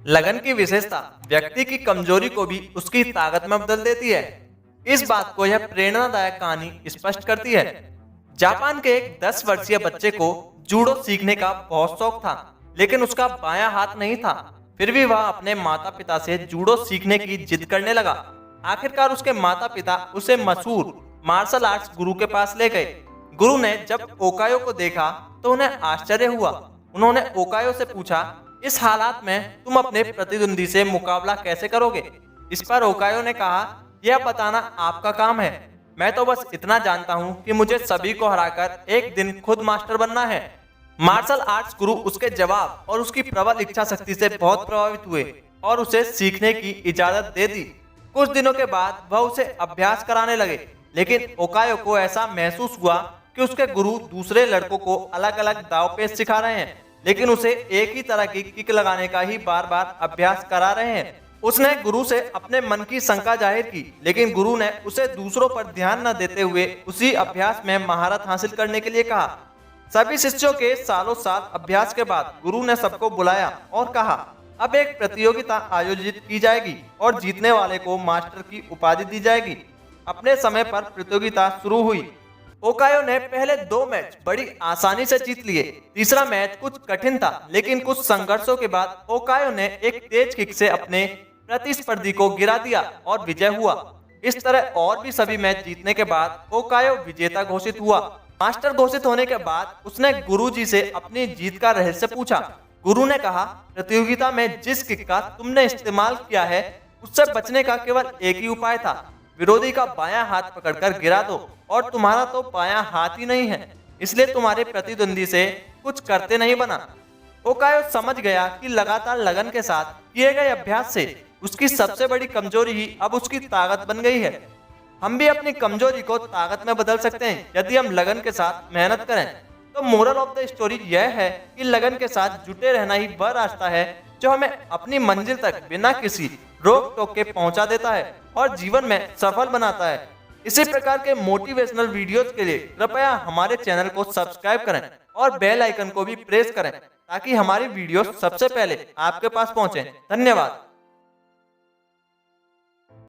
लगन की विशेषता व्यक्ति की कमजोरी को भी उसकी ताकत में बदल देती है। इस बात को यह प्रेरणादायक कहानी स्पष्ट करती है। जापान के एक 10 वर्षीय बच्चे को जूडो सीखने का बहुत शौक था, लेकिन उसका बायां हाथ नहीं था। फिर भी वह अपने माता पिता से जूडो सीखने की जिद करने लगा। आखिरकार उसके माता पिता उसे मशहूर मार्शल आर्ट्स गुरु के पास ले गए। गुरु ने जब ओकायो को देखा तो उन्हें आश्चर्य हुआ। उन्होंने ओकायो से पूछा, इस हालात में तुम अपने प्रतिद्वंदी से मुकाबला कैसे करोगे? इस पर ओकायो ने कहा, यह बताना आपका काम है। मैं तो बस इतना जानता हूँ कि मुझे सभी को हराकर एक दिन खुद मास्टर बनना है। मार्शल आर्ट्स गुरु उसके जवाब और उसकी प्रबल इच्छा शक्ति से बहुत प्रभावित हुए और उसे सीखने की इजाजत दे दी। कुछ दिनों के बाद वह उसे अभ्यास कराने लगे, लेकिन ओकायो को ऐसा महसूस हुआ कि उसके गुरु दूसरे लड़कों को अलग अलग दाव पेच सिखा रहे हैं, लेकिन उसे एक ही तरह की किक लगाने का ही बार बार अभ्यास करा रहे हैं। उसने गुरु से अपने मन की शंका जाहिर की, लेकिन गुरु ने उसे दूसरों पर ध्यान न देते हुए उसी अभ्यास में महारत हासिल करने के लिए कहा। सभी शिष्यों के सालों साल अभ्यास के बाद गुरु ने सबको बुलाया और कहा, अब एक प्रतियोगिता आयोजित की जाएगी और जीतने वाले को मास्टर की उपाधि दी जाएगी। अपने समय पर प्रतियोगिता शुरू हुई। ओकायो ने पहले 2 मैच बड़ी आसानी से जीत लिए। तीसरा मैच कुछ कठिन था, लेकिन कुछ संघर्षों के बाद ओकायो ने एक तेज किक से अपने प्रतिस्पर्धी को गिरा दिया और विजय हुआ। इस तरह और भी सभी मैच जीतने के बाद ओकायो विजेता घोषित हुआ। मास्टर घोषित होने के बाद उसने गुरुजी से अपनी जीत का रहस्य पूछा। गुरु ने कहा, प्रतियोगिता में जिस किक का तुमने इस्तेमाल किया है उससे बचने का केवल एक ही उपाय था। विरोधी का बायां हाथ पकड़कर गिरा दो, और तुम्हारा तो बायां हाथ ही नहीं है, इसलिए तुम्हारे प्रतिद्वंदी से कुछ करते नहीं बना। ओकायो समझ गया कि लगातार लगन के साथ किए गए अभ्यास से उसकी सबसे बड़ी कमजोरी ही अब उसकी ताकत बन गई है। हम भी अपनी कमजोरी को ताकत में बदल सकते हैं यदि हम लगन के साथ मेहनत करें। तो मोरल ऑफ द स्टोरी यह है कि लगन के साथ जुटे रहना ही वह रास्ता है जो हमें अपनी मंजिल तक बिना किसी रोक टोक के पहुंचा देता है और जीवन में सफल बनाता है। इसी प्रकार के मोटिवेशनल वीडियोस के लिए कृपया हमारे चैनल को सब्सक्राइब करें और बेल आइकन को भी प्रेस करें, ताकि हमारी वीडियो सबसे पहले आपके पास पहुंचे। धन्यवाद।